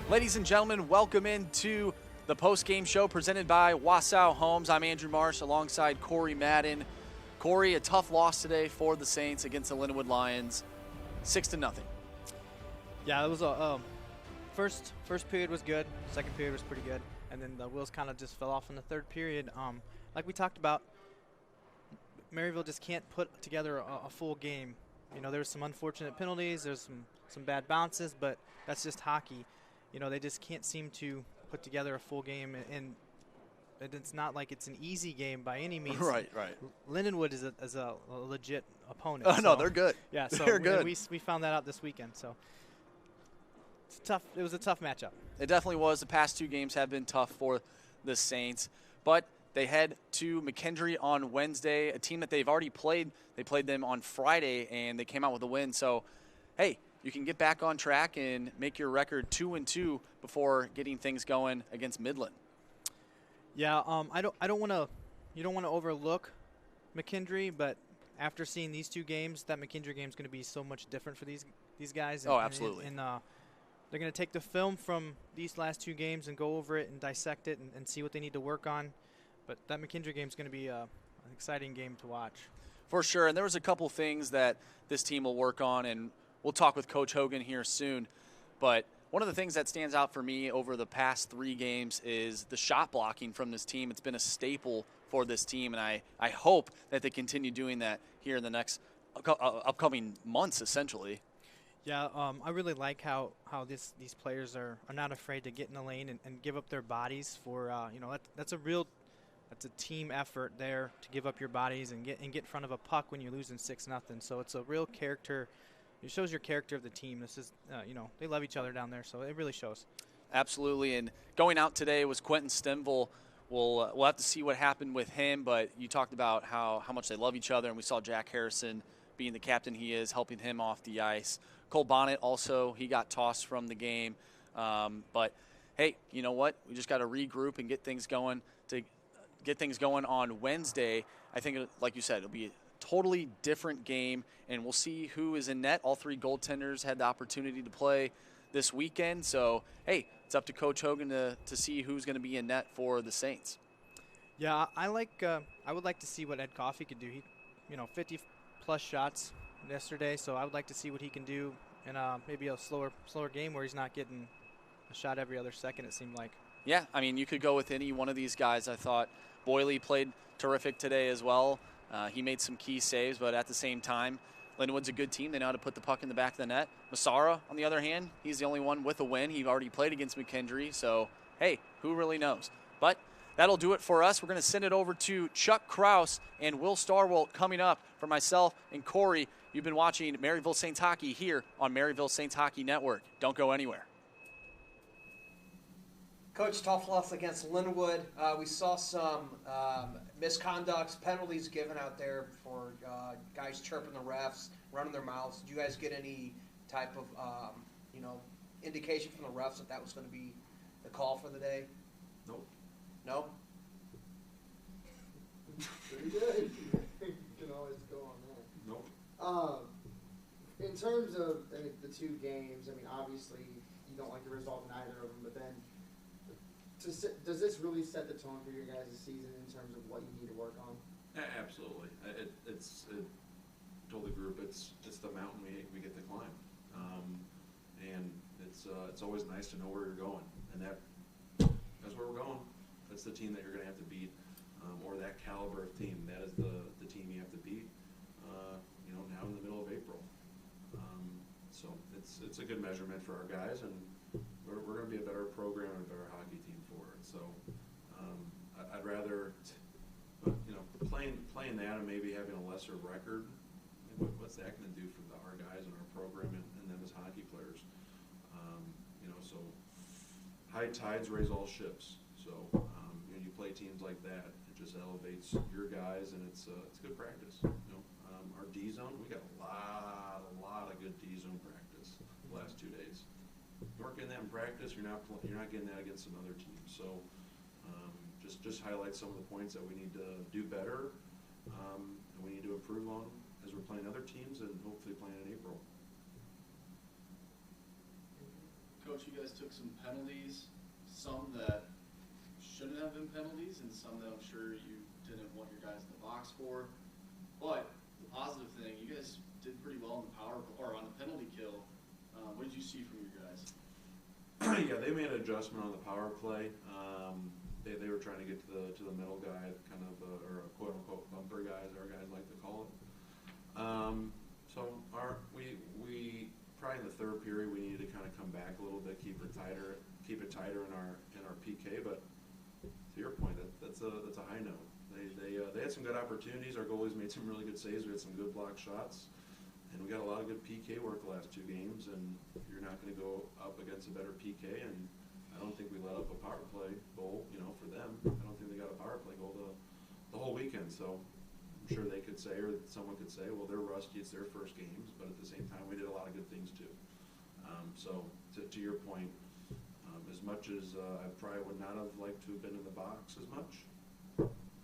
Ladies and gentlemen, welcome into the post-game show presented by Wausau Homes. I'm Andrew Marsh alongside Corey Madden. Corey, a tough loss today for the Saints against the Lindenwood Lions, 6-0. Yeah, it was a first period was good, second period was pretty good, and then the wheels kind of just fell off in the third period. Like we talked about, Maryville just can't put together a full game. You know, there's some unfortunate penalties, there's some bad bounces, but that's just hockey. You know, they just can't seem to put together a full game, and it's not like it's an easy game by any means. Right. Lindenwood is a legit opponent. Oh, no, they're good. Yeah, so they're good. We found that out this weekend. So it's tough. It was a tough matchup. It definitely was. The past two games have been tough for the Saints, but they head to McKendree on Wednesday, a team that they've already played. They played them on Friday, and they came out with a win. So, hey, you can get back on track and make your record 2-2 before getting things going against Midland. Yeah, I don't want to. You don't want to overlook McKendree, but after seeing these two games, that McKendree game is going to be so much different for these guys. Oh, absolutely. And they're going to take the film from these last two games and go over it and dissect it and see what they need to work on. But that McKendree game is going to be an exciting game to watch. For sure, and there was a couple things that this team will work on, and we'll talk with Coach Hogan here soon. But one of the things that stands out for me over the past 3 games is the shot blocking from this team. It's been a staple for this team, and I hope that they continue doing that here in the next upcoming months, essentially. Yeah, I really like how these players are not afraid to get in the lane and give up their bodies for that's a team effort there to give up your bodies and get in front of a puck when you're losing 6-0. So it's a real character. It shows your character of the team. This is they love each other down there, so it really shows. Absolutely, and going out today was Quentin Stemville. We'll have to see what happened with him, but you talked about how much they love each other, and we saw Jack Harrison being the captain he is, helping him off the ice. Cole Bonnet also, he got tossed from the game. But, hey, you know what? We just got to regroup and get things going on Wednesday. I think, like you said, it'll be a totally different game, and we'll see who is in net. All 3 goaltenders had the opportunity to play this weekend. So, hey, it's up to Coach Hogan to see who's going to be in net for the Saints. Yeah, I would like to see what Ed Coffey could do. He, 50-plus shots yesterday, so I would like to see what he can do in maybe a slower game where he's not getting a shot every other second, it seemed like. Yeah, I mean, you could go with any one of these guys. I thought Boyley played terrific today as well. He made some key saves, but at the same time, Lindenwood's a good team. They know how to put the puck in the back of the net. Massara, on the other hand, he's the only one with a win. He already played against McKendree, so, hey, who really knows? But that'll do it for us. We're going to send it over to Chuck Kraus and Will Starwalt coming up. For myself and Corey, you've been watching Maryville Saints Hockey here on Maryville Saints Hockey Network. Don't go anywhere. Coach, tough loss against Lindenwood. We saw some misconducts, penalties given out there for guys chirping the refs, running their mouths. Did you guys get any type of indication from the refs that was going to be the call for the day? Nope. No? Pretty good. You can always go on that. Nope. In terms of the 2 games, I mean, obviously you don't like the result in either of them, but then does this really set the tone for your guys' season in terms of what you need to work on? Absolutely. It's told the group it's the mountain we get to climb, and it's always nice to know where you're going, and that's where we're going. That's the team that you're going to have to beat, or that caliber of team. That is the team you have to beat. Now in the middle of April. So it's a good measurement for our guys, and we're going to be a better program and a better hockey team for it. So I'd rather, playing that and maybe having a lesser record. What's that going to do for our guys and our program and them as hockey players? So high tides raise all ships. So when you play teams like that, it just elevates your guys, and it's good practice. Our D zone, we got a lot of good D zone practice the last 2 days. You weren't getting that in practice. You're not getting that against some other teams. So just highlight some of the points that we need to do better, and we need to improve on as we're playing other teams and hopefully playing in April. Coach, you guys took some penalties, some that shouldn't have been penalties, and some that I'm sure you didn't want your guys in the box for. But the positive thing, you guys did pretty well on the on the penalty kill. What did you see from your guys? Yeah, they made an adjustment on the power play. They were trying to get to the middle guy, kind of or a quote unquote bumper guy, as our guys like to call it. So we probably in the third period we needed to kind of come back a little bit, keep it tighter in our PK. But to your point, that's a high note. They had some good opportunities. Our goalies made some really good saves. We had some good block shots. And we got a lot of good PK work the last 2 games, and you're not going to go up against a better PK. And I don't think we let up a power play goal, for them. I don't think they got a power play goal the whole weekend. So I'm sure they could say, or someone could say, well, they're rusty. It's their first games. But at the same time, we did a lot of good things too. So to your point, as much as I probably would not have liked to have been in the box as much,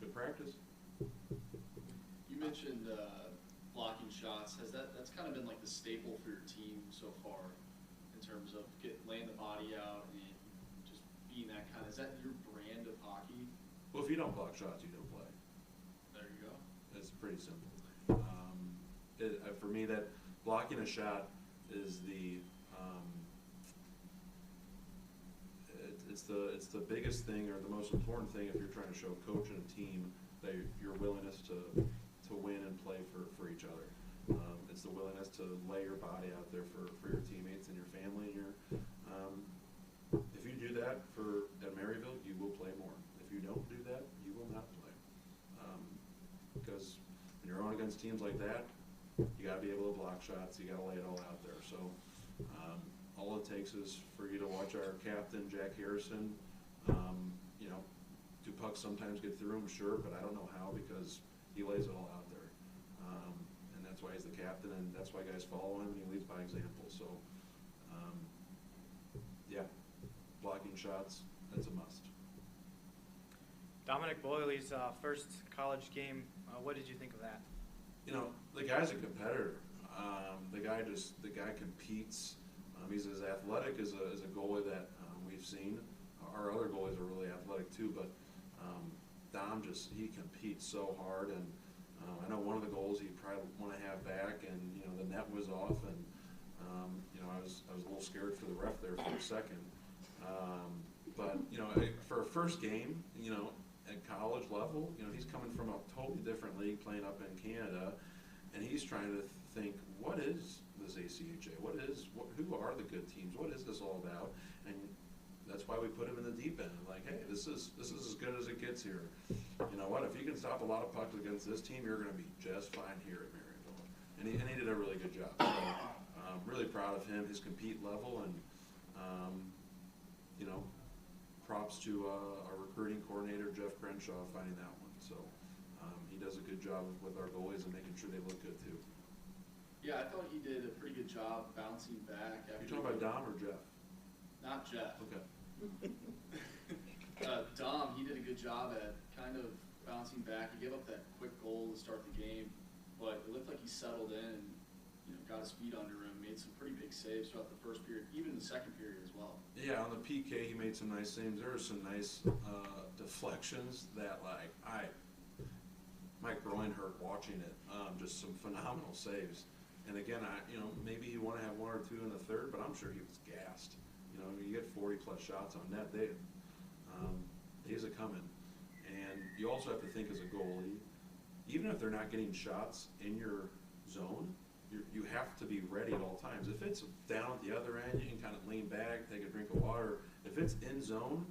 good practice. You mentioned blocking shots. That's kind of been like the staple for your team so far in terms of laying the body out and just being that kind of, is that your brand of hockey? Well, if you don't block shots, you don't play. There you go. It's pretty simple. For me, that blocking a shot is it's the biggest thing or the most important thing if you're trying to show a coach and a team that your willingness to win and play for each other. It's the willingness to lay your body out there for your teammates and your family. And if you do that at Maryville, you will play more. If you don't do that, you will not play. Because when you're on against teams like that, you got to be able to block shots. You got to lay it all out there. So all it takes is for you to watch our captain, Jack Harrison. Do pucks sometimes get through him? Sure, but I don't know how because he lays it all out there. And that's why he's the captain, and that's why guys follow him, and he leads by example. So, yeah, blocking shots, that's a must. Dominic Boyley's first college game, what did you think of that? The guy's a competitor. The guy competes. He's as athletic as a goalie that we've seen. Our other goalies are really athletic too, but Dom he competes so hard, and I know one of the goals he probably want to have back, and the net was off, and I was a little scared for the ref there for a second, but for a first game, at college level, he's coming from a totally different league, playing up in Canada, and he's trying to think, what is this ACHA? Who are the good teams? What is this all about? And that's why we put him in the deep end. Like, hey, this is as good as it gets here. You know what? If you can stop a lot of pucks against this team, you're going to be just fine here at Maryville. And he did a really good job. So, really proud of him, his compete level, and props to our recruiting coordinator, Jeff Crenshaw, finding that one. So he does a good job with our goalies and making sure they look good too. Yeah, I thought he did a pretty good job bouncing back. You talking about Dom or Jeff? Not Jeff. Okay. Dom, he did a good job at kind of bouncing back. He gave up that quick goal to start the game, but it looked like he settled in and got his feet under him, made some pretty big saves throughout the first period, even in the second period as well. Yeah, on the PK, he made some nice saves. There were some nice deflections that, my groin hurt watching it. Just some phenomenal saves. And again, maybe he want to have one or two in the third, but I'm sure he was gassed. You get 40-plus shots on net. Days are coming. And you also have to think as a goalie, even if they're not getting shots in your zone, you have to be ready at all times. If it's down at the other end, you can kind of lean back, take a drink of water. If it's in zone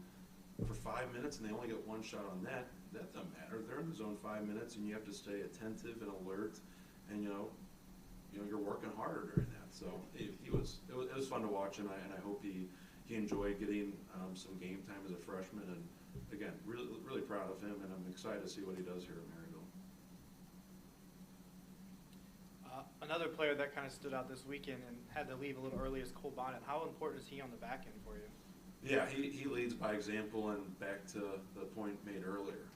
for 5 minutes and they only get one shot on net, that doesn't matter. They're in the zone 5 minutes, and you have to stay attentive and alert. And you're working harder during that. So it was fun to watch, and I hope he enjoyed getting some game time as a freshman. And again, really really proud of him, and I'm excited to see what he does here at Maryville. Another player that kind of stood out this weekend and had to leave a little early is Cole Bonnet. How important is he on the back end for you? Yeah, he leads by example, and back to the point made earlier.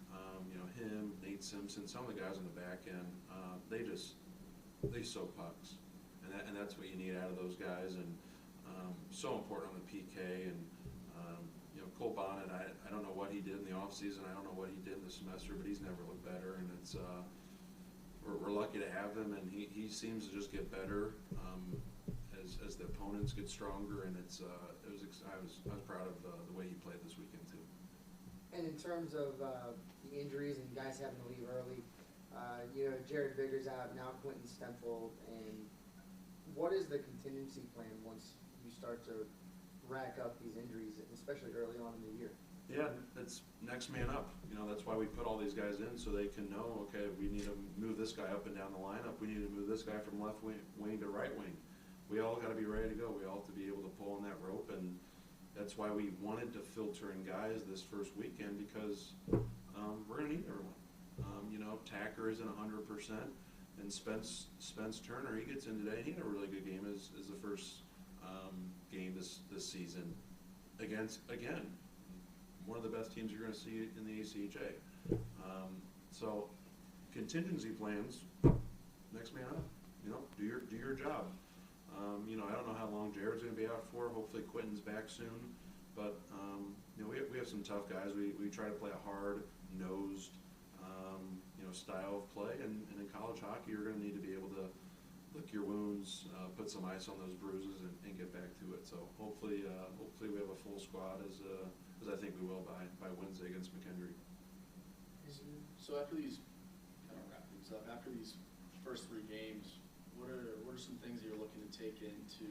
Him, Nate Simpson, some of the guys on the back end, they soak pucks, and that's what you need out of those guys. And So important on the PK. And, Cole Bonnet, I don't know what he did in the offseason. I don't know what he did in the semester, but he's never looked better. And it's we're lucky to have him, and he seems to just get better as the opponents get stronger. And I was proud of the way he played this weekend too. And in terms of the injuries and guys having to leave early, Jared Viggers out, now Quentin Stemfel, and what is the contingency plan once you start to rack up these injuries, especially early on in the year? Yeah, it's next man up. That's why we put all these guys in, so they can know, okay, we need to move this guy up and down the lineup. We need to move this guy from left wing to right wing. We all got to be ready to go. We all have to be able to pull on that rope, and that's why we wanted to filter in guys this first weekend, because we're going to need everyone. Tacker isn't 100%, and Spence Turner, he gets in today. He had a really good game as the first game this season against, again, one of the best teams you're going to see in the ACHA. So contingency plans, next man up. Do your job. I don't know how long Jared's going to be out for. Hopefully Quentin's back soon. But we have some tough guys. We try to play a hard-nosed style of play, and in college hockey you're going to need to be able to lick your wounds, put some ice on those bruises, and get back to it. So hopefully we have a full squad as I think we will by Wednesday against McKendree. So after these, kind of wrap things up, after these first three games, what are some things that you're looking to take into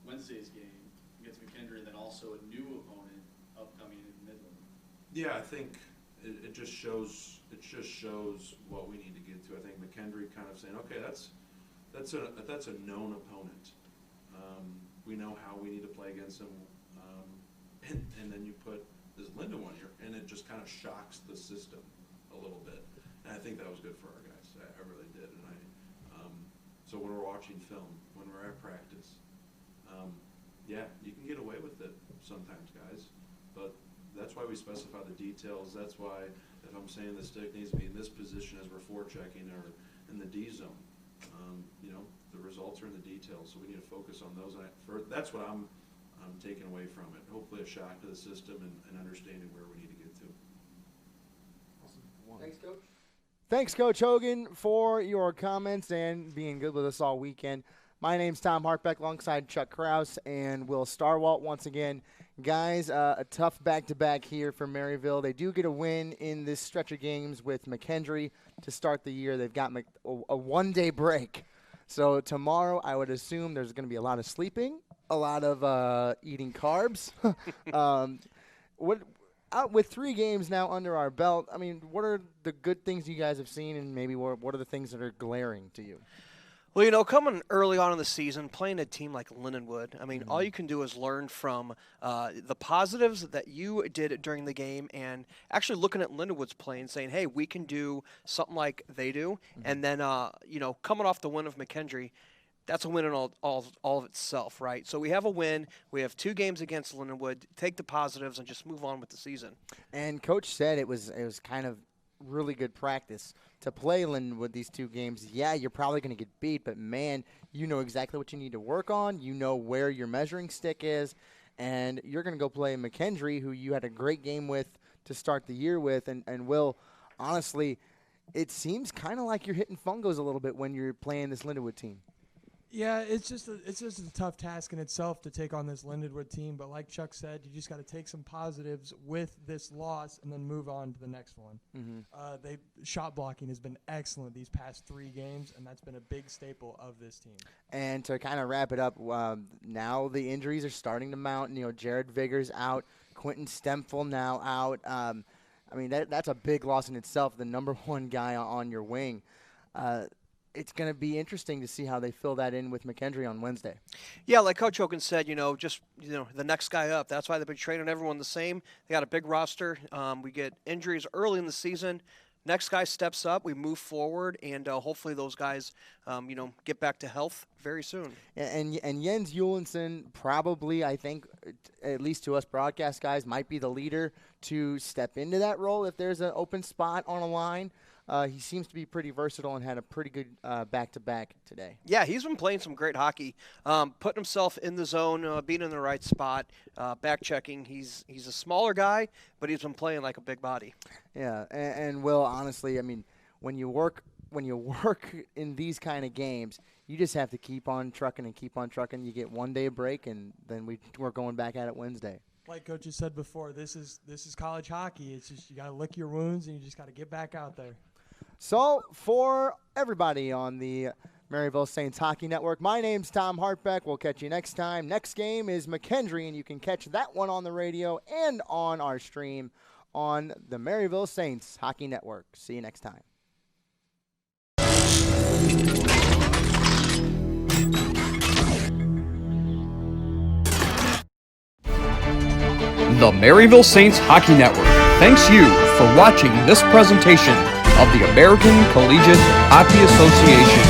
Wednesday's game against McKendree, and then also a new opponent upcoming in Midland? Yeah, I think it just shows what we need to get to. I think McKendree kind of saying, okay, that's a known opponent. We know how we need to play against them, and then you put this Lindenwood here, and it just kind of shocks the system a little bit. And I think that was good for our guys. I really did. And so when we're watching film, when we're at practice, you can get away with it sometimes, guys. But that's why we specify the details. That's why if I'm saying the stick needs to be in this position as we're forechecking or in the D zone, the results are in the details. So we need to focus on those. That's what I'm taking away from it. Hopefully a shock to the system and understanding where we need to get to. Awesome. Thanks, Coach. Thanks, Coach Hogan, for your comments and being good with us all weekend. My name's Tom Hartbeck alongside Chuck Kraus and Will Starwalt once again. Guys, a tough back-to-back here for Maryville. They do get a win in this stretch of games with McKendree to start the year. They've got a one-day break. So tomorrow I would assume there's going to be a lot of sleeping, a lot of eating carbs. With 3 games now under our belt, I mean, what are the good things you guys have seen, and maybe what are the things that are glaring to you? Well, coming early on in the season, playing a team like Lindenwood, I mean, all you can do is learn from the positives that you did during the game and actually looking at Lindenwood's play and saying, hey, we can do something like they do. And then, coming off the win of McKendree, that's a win in all of itself, right? So we have a win. We have 2 games against Lindenwood. Take the positives and just move on with the season. And Coach said it was kind of really good practice to play Lindenwood these 2 games. Yeah, you're probably going to get beat, but, man, you know exactly what you need to work on. You know where your measuring stick is, and you're going to go play McKendree, who you had a great game with to start the year with. And Will, honestly, it seems kind of like you're hitting fungos a little bit when you're playing this Lindenwood team. Yeah, it's just a tough task in itself to take on this Lindenwood team. But like Chuck said, you just got to take some positives with this loss and then move on to the next one. Shot blocking has been excellent these past 3 games, and that's been a big staple of this team. And to kind of wrap it up, now the injuries are starting to mount. Jared Viggers out, Quentin Stemfel now out. I mean, that's a big loss in itself, the number 1 guy on your wing. It's going to be interesting to see how they fill that in with McKendree on Wednesday. Yeah, like Coach Hogan said, the next guy up. That's why they've been training everyone the same. They got a big roster. We get injuries early in the season. Next guy steps up. We move forward, and hopefully those guys, get back to health very soon. And Jens Julenson probably, I think, at least to us broadcast guys, might be the leader to step into that role if there's an open spot on a line. he seems to be pretty versatile and had a pretty good back-to-back today. Yeah, he's been playing some great hockey, putting himself in the zone, being in the right spot, back checking. He's a smaller guy, but he's been playing like a big body. Yeah, and Will, honestly, I mean, when you work in these kind of games, you just have to keep on trucking and keep on trucking. You get 1 day break, and then we're going back at it Wednesday. Like Coach has said before, this is college hockey. It's just you got to lick your wounds, and you just got to get back out there. So, for everybody on the Maryville Saints Hockey Network, my name's Tom Hartbeck. We'll catch you next time. Next game is McKendree, and you can catch that one on the radio and on our stream on the Maryville Saints Hockey Network. See you next time. The Maryville Saints Hockey Network thanks you for watching this presentation of the American Collegiate Hockey Association.